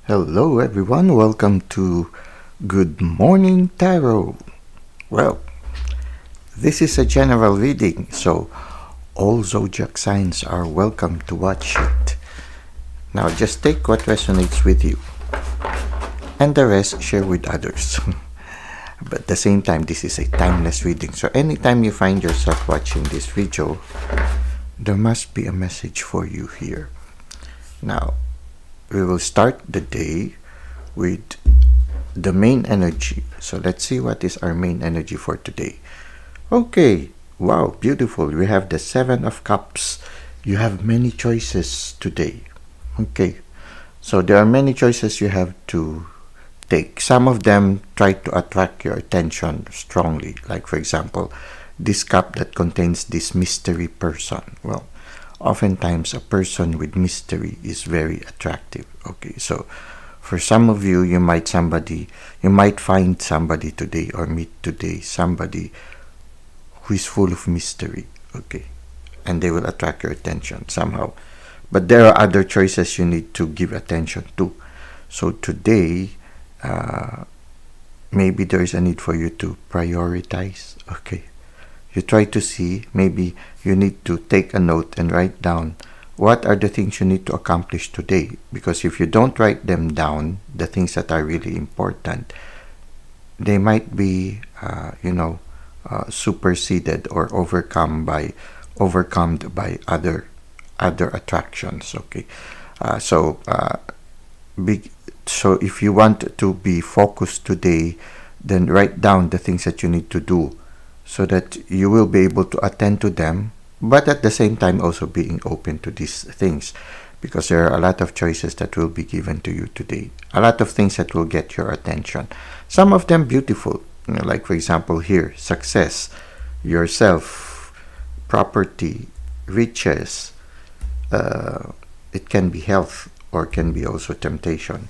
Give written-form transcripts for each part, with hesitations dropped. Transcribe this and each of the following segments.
Hello, everyone. Welcome to Good Morning Tarot. Well, this is a general reading, so all zodiac signs are welcome to watch it. Now, just take what resonates with you, and the rest share with others. But at the same time, this is a timeless reading, so anytime you find yourself watching this video, there must be a message for you here. Now, we will start the day with the main energy. So let's see what is our main energy for today. Okay, wow, beautiful. We have the Seven of Cups. You have many choices today. Okay, so there are many choices you have to take. Some of them try to attract your attention strongly. Like, for example, this cup that contains this mystery person. Well, oftentimes a person with mystery is very attractive. Okay, so for some of you, you might find somebody today or meet today somebody who is full of mystery. Okay, and they will attract your attention somehow. But there are other choices you need to give attention to. So today, maybe there is a need for you to prioritize. Okay, you try to see, maybe you need to take a note and write down what are the things you need to accomplish today. Because if you don't write them down, the things that are really important, they might be, superseded or overcome by other attractions. Okay, so if you want to be focused today, then write down the things that you need to do, so that you will be able to attend to them, but at the same time also being open to these things, because there are a lot of choices that will be given to you today, a lot of things that will get your attention, some of them beautiful, like for example here, success, yourself, property, riches, it can be health, or can be also temptation,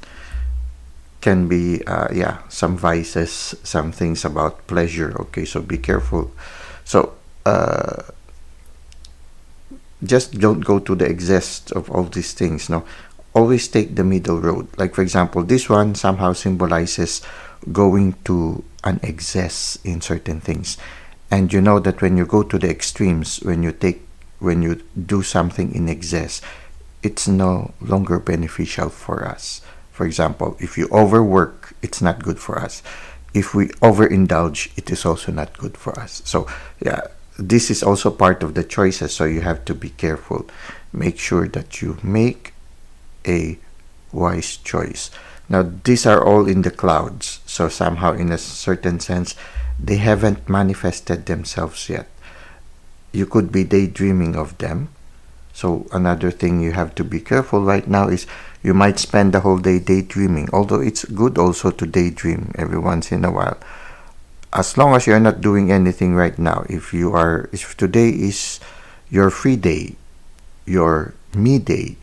can be some vices, some things about pleasure. Okay, so be careful. So just don't go to the excess of all these things. No, always take the middle road. Like for example, this one somehow symbolizes going to an excess in certain things, and you know that when you go to the extremes, when you do something in excess, it's no longer beneficial for us. For example, if you overwork, it's not good for us. If we overindulge, it is also not good for us. So yeah, this is also part of the choices, so you have to be careful. Make sure that you make a wise choice. Now, these are all in the clouds, so somehow in a certain sense, they haven't manifested themselves yet. You could be daydreaming of them. So another thing you have to be careful right now is you might spend the whole day daydreaming, although it's good also to daydream every once in a while, as long as you're not doing anything right now. If today is your free day, your me day,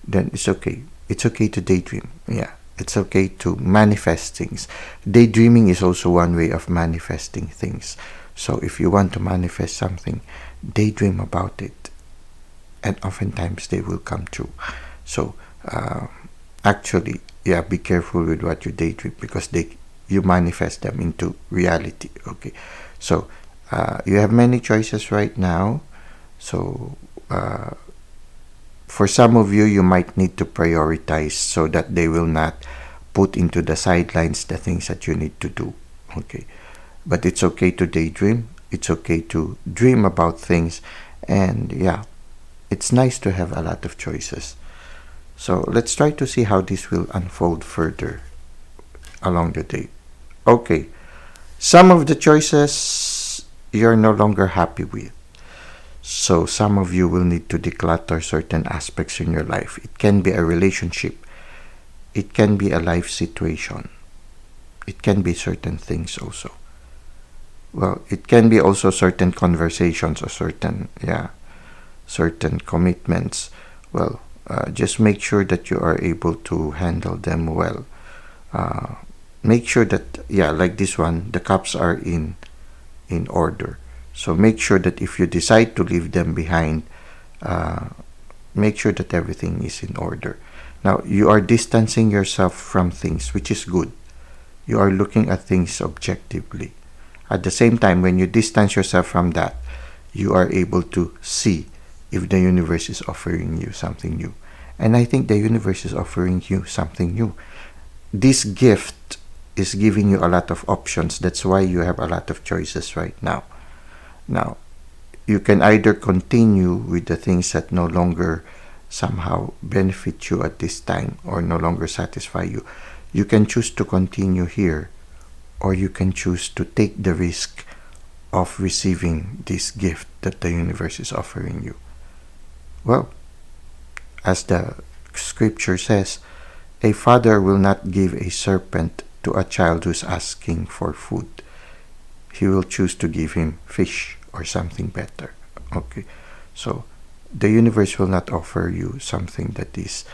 then it's okay. It's okay to daydream. Yeah, it's okay to manifest things. Daydreaming is also one way of manifesting things. So if you want to manifest something, daydream about it, and oftentimes they will come true. So actually, yeah, be careful with what you daydream, because you manifest them into reality. Okay, so you have many choices right now. So for some of you, you might need to prioritize so that they will not put into the sidelines the things that you need to do. Okay, but it's okay to daydream. It's okay to dream about things, and yeah, it's nice to have a lot of choices. So let's try to see how this will unfold further along the day. Okay, some of the choices you're no longer happy with. So some of you will need to declutter certain aspects in your life. It can be a relationship. It can be a life situation. It can be certain things also. Well, it can be also certain conversations or certain commitments. Well, just make sure that you are able to handle them well. Make sure that, like this one, the cups are in order. So make sure that if you decide to leave them behind, make sure that everything is in order. Now, you are distancing yourself from things, which is good. You are looking at things objectively. At the same time, when you distance yourself from that, you are able to see if the universe is offering you something new. And I think the universe is offering you something new. This gift is giving you a lot of options. That's why you have a lot of choices right now. Now, you can either continue with the things that no longer somehow benefit you at this time or no longer satisfy you. You can choose to continue here, or you can choose to take the risk of receiving this gift that the universe is offering you. Well, as the scripture says, a father will not give a serpent to a child who's asking for food. He will choose to give him fish or something better. Okay, so the universe will not offer you something that is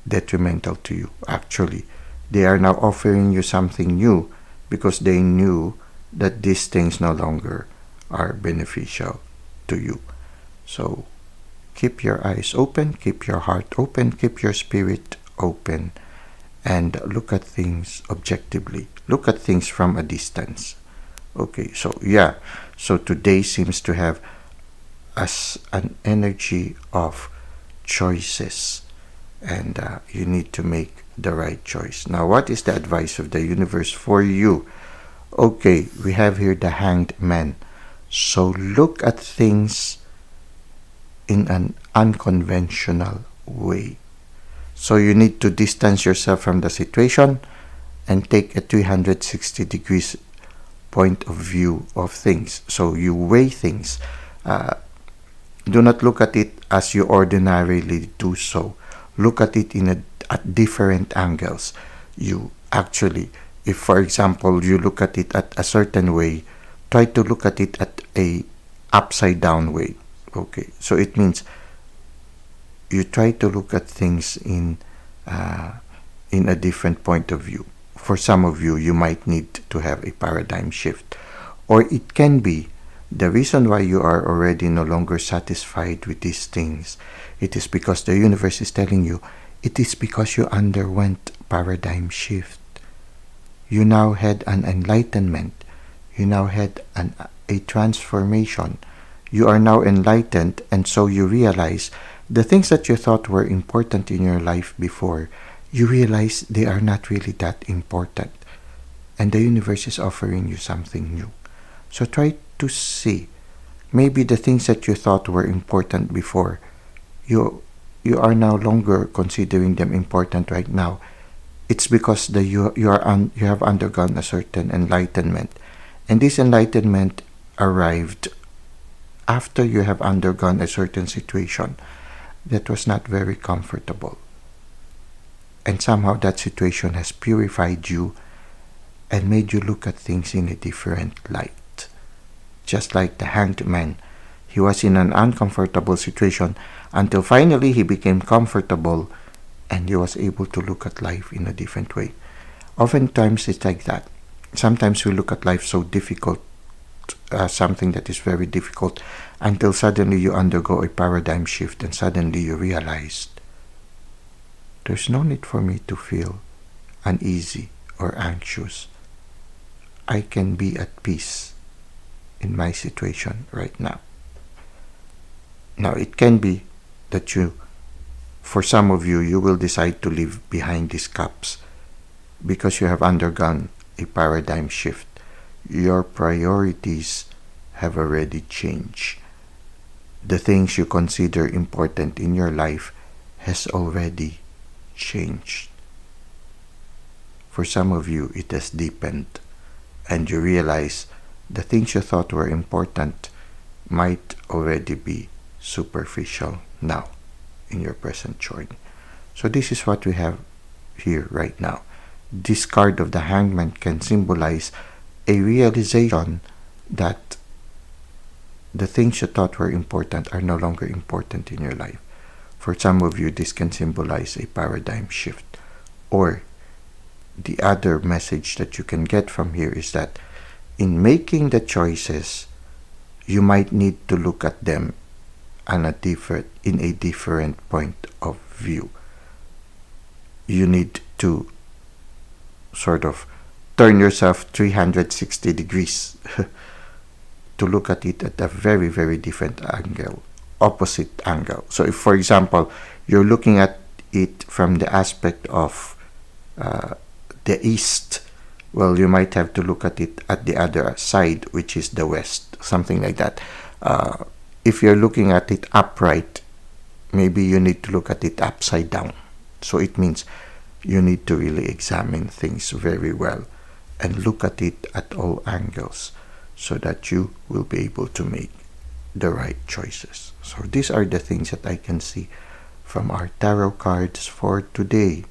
detrimental to you. Actually, they are now offering you something new because they knew that these things no longer are beneficial to you. So keep your eyes open, keep your heart open, keep your spirit open, and look at things objectively. Look at things from a distance. Okay, so yeah, so today seems to have as an energy of choices, and you need to make the right choice. Now, what is the advice of the universe for you? Okay, we have here the Hanged Man. So look at things in an unconventional way. So you need to distance yourself from the situation and take a 360 degrees point of view of things. So you weigh things. Do not look at it as you ordinarily do so. Look at it at different angles. You actually, if for example you look at it at a certain way, try to look at it at a upside down way. Okay, so it means you try to look at things in a different point of view. For some of you, you might need to have a paradigm shift, or it can be the reason why you are already no longer satisfied with these things. It is because the universe is telling you it is because you underwent paradigm shift. You now had an enlightenment. You now had a transformation. You are now enlightened, and so you realize the things that you thought were important in your life before, you realize they are not really that important. And the universe is offering you something new. So try to see. Maybe the things that you thought were important before, you are no longer considering them important right now. It's because you have undergone a certain enlightenment. And this enlightenment arrived after you have undergone a certain situation that was not very comfortable. And somehow that situation has purified you and made you look at things in a different light. Just like the Hanged Man, he was in an uncomfortable situation until finally he became comfortable and he was able to look at life in a different way. Oftentimes it's like that. Sometimes we look at life so difficult, something that is very difficult, until suddenly you undergo a paradigm shift and suddenly you realize there's no need for me to feel uneasy or anxious. I can be at peace in my situation right now. Now, it can be that for some of you, you will decide to leave behind these cups because you have undergone a paradigm shift. Your priorities have already changed. The things you consider important in your life has already changed. For some of you, it has deepened, and you realize the things you thought were important might already be superficial now in your present journey. So this is what we have here right now. This card of the Hangman can symbolize a realization that the things you thought were important are no longer important in your life. For some of you, this can symbolize a paradigm shift. Or the other message that you can get from here is that in making the choices, you might need to look at them in a different point of view. you need to sort of turn yourself 360 degrees to look at it at a very, very different angle, opposite angle. So if, for example, you're looking at it from the aspect of the east, well, you might have to look at it at the other side, which is the west, something like that. If you're looking at it upright, maybe you need to look at it upside down. So it means you need to really examine things very well and look at it at all angles so that you will be able to make the right choices. So these are the things that I can see from our tarot cards for today.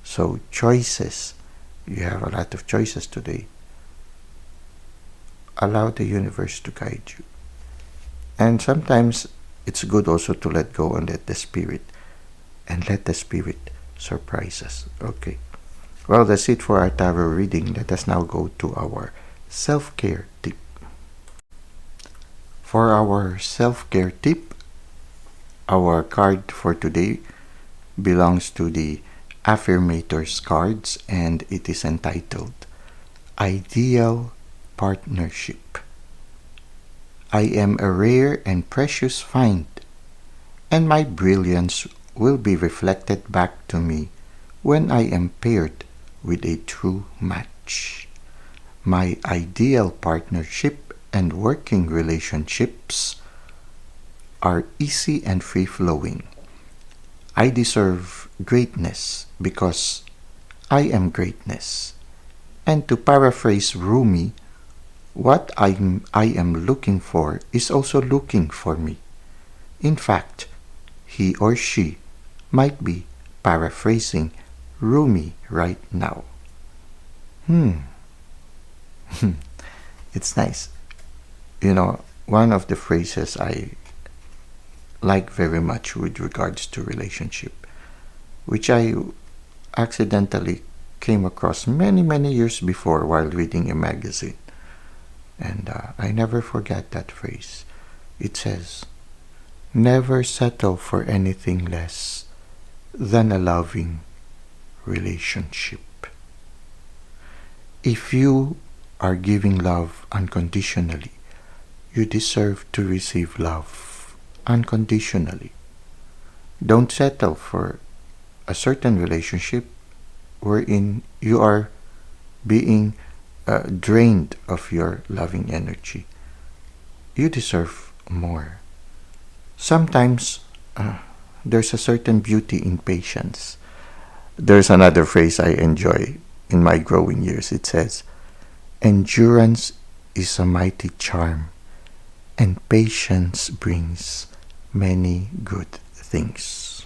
So choices. You have a lot of choices today. Allow the universe to guide you. And sometimes it's good also to let go and let the spirit surprise us. Okay. Well, that's it for our tarot reading. Let us now go to our self-care tip. For our self-care tip, our card for today belongs to the Affirmators cards, and it is entitled Ideal Partnership. I am a rare and precious find, and my brilliance will be reflected back to me when I am paired with a true match. My ideal partnership and working relationships are easy and free-flowing. I deserve greatness because I am greatness. And to paraphrase Rumi, what I am looking for is also looking for me. In fact, he or she might be paraphrasing Rumi right now. It's nice. You know, one of the phrases I like very much with regards to relationship, which I accidentally came across many, many years before while reading a magazine. And I never forget that phrase. It says, never settle for anything less than a loving relationship. If you are giving love unconditionally, you deserve to receive love unconditionally. Don't settle for a certain relationship wherein you are being drained of your loving energy. You deserve more. Sometimes there's a certain beauty in patience. There's another phrase I enjoy in my growing years. It says, endurance is a mighty charm, and patience brings many good things.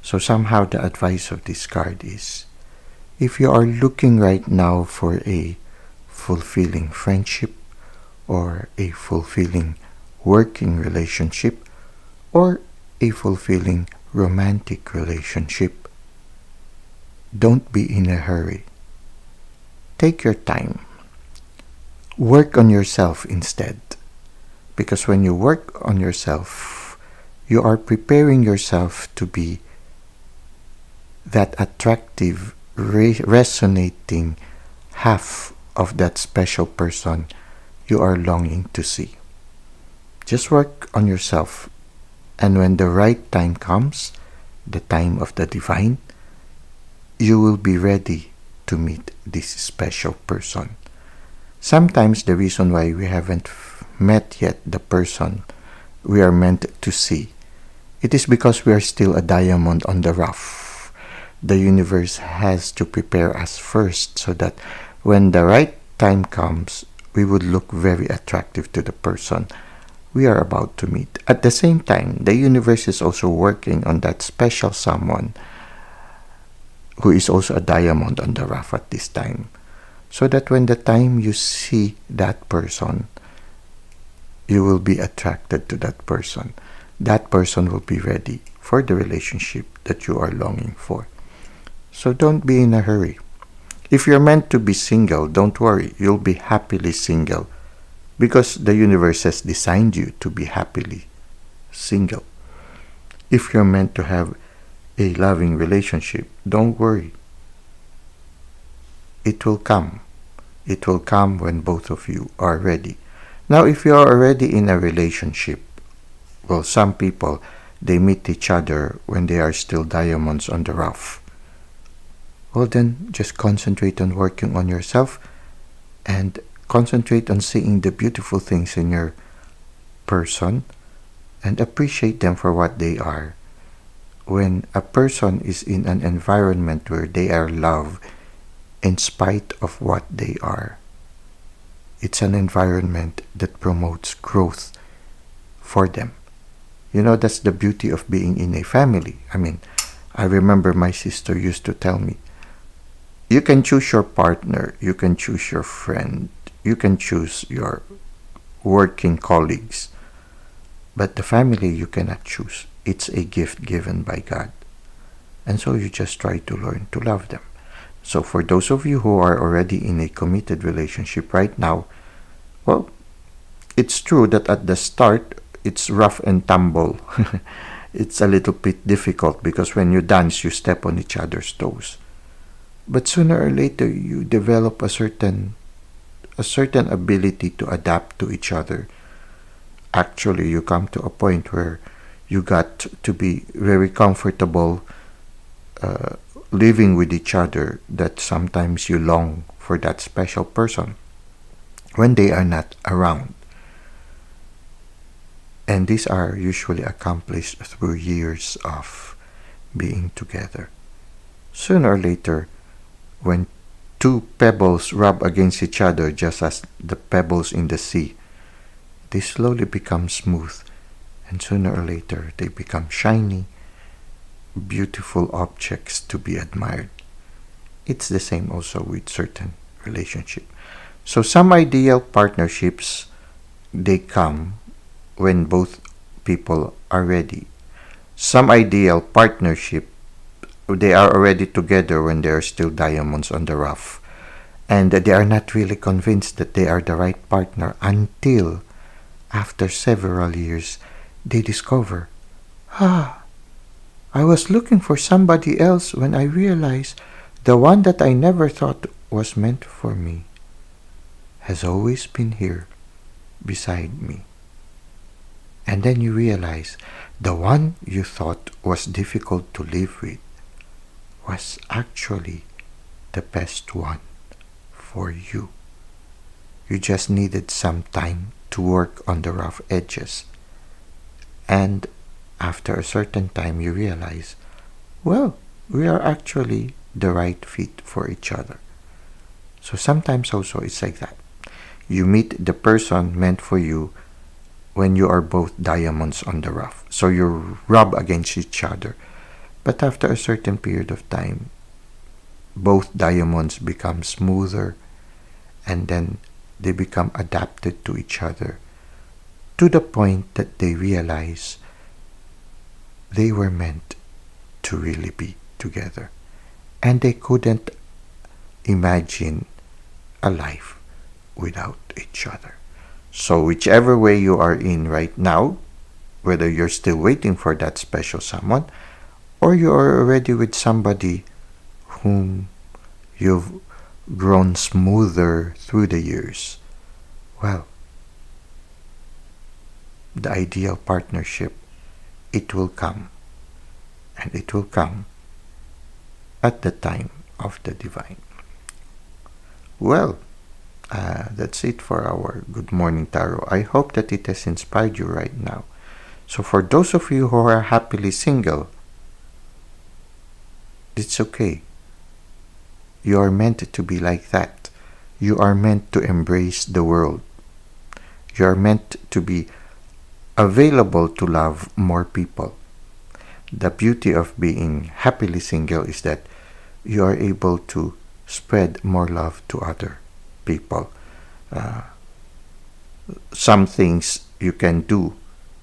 So somehow the advice of this card is, if you are looking right now for a fulfilling friendship or a fulfilling working relationship or a fulfilling romantic relationship, don't be in a hurry. Take your time. Work on yourself instead. Because when you work on yourself, you are preparing yourself to be that attractive, resonating half of that special person you are longing to see. Just work on yourself, and when the right time comes, the time of the divine, you will be ready to meet this special person. Sometimes the reason why we haven't met yet the person we are meant to see, it is because we are still a diamond on the rough. The universe has to prepare us first so that when the right time comes, we would look very attractive to the person we are about to meet. At the same time, the universe is also working on that special someone who is also a diamond on the rough at this time, so that when the time you see that person, you will be attracted to that person. That person will be ready for the relationship that you are longing for. So don't be in a hurry. If you're meant to be single, don't worry, you'll be happily single because the universe has designed you to be happily single. If you're meant to have a loving relationship, don't worry. It will come. It will come when both of you are ready. Now, if you are already in a relationship, well, some people, they meet each other when they are still diamonds on the rough. Well, then just concentrate on working on yourself and concentrate on seeing the beautiful things in your person and appreciate them for what they are. When a person is in an environment where they are loved in spite of what they are, it's an environment that promotes growth for them. You know, that's the beauty of being in a family. I mean, I remember my sister used to tell me, you can choose your partner, you can choose your friend, you can choose your working colleagues, but the family you cannot choose. It's a gift given by God. And so you just try to learn to love them. So for those of you who are already in a committed relationship right now, well, it's true that at the start, it's rough and tumble. It's a little bit difficult because when you dance, you step on each other's toes. But sooner or later, you develop a certain ability to adapt to each other. Actually, you come to a point where you got to be very comfortable uh, living with each other, that sometimes you long for that special person when they are not around. And these are usually accomplished through years of being together. Sooner or later, when two pebbles rub against each other, just as the pebbles in the sea, they slowly become smooth, and sooner or later they become shiny, beautiful objects to be admired. It's the same also with certain relationships. So some ideal partnerships, they come when both people are ready. Some ideal partnership, they are already together when they are still diamonds on the rough. And they are not really convinced that they are the right partner until after several years they discover, I was looking for somebody else when I realized the one that I never thought was meant for me has always been here beside me. And then you realize the one you thought was difficult to live with was actually the best one for you. You just needed some time to work on the rough edges. And after a certain time, you realize, well, we are actually the right fit for each other. So sometimes also it's like that. You meet the person meant for you when you are both diamonds on the rough. So you rub against each other. But after a certain period of time, both diamonds become smoother, and then they become adapted to each other to the point that they realize they were meant to really be together. And they couldn't imagine a life without each other. So whichever way you are in right now, whether you're still waiting for that special someone, or you are already with somebody whom you've grown smoother through the years, well, the ideal partnership, it will come. And it will come at the time of the divine. Well, that's it for our Good Morning Tarot. I hope that it has inspired you right now. So for those of you who are happily single, it's okay. You are meant to be like that. You are meant to embrace the world. You are meant to be available to love more people. The beauty of being happily single is that you are able to spread more love to other people. Some things you can do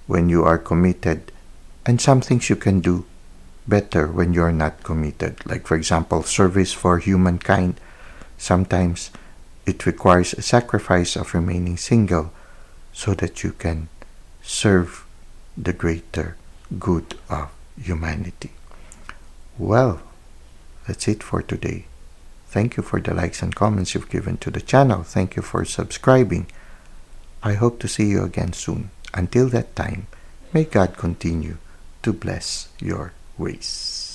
when you are committed, and some things you can do better when you're not committed. Like, for example, service for humankind. Sometimes it requires a sacrifice of remaining single so that you can serve the greater good of humanity. Well, that's it for today. Thank you for the likes and comments you've given to the channel. Thank you for subscribing. I hope to see you again soon. Until that time, may God continue to bless your ways.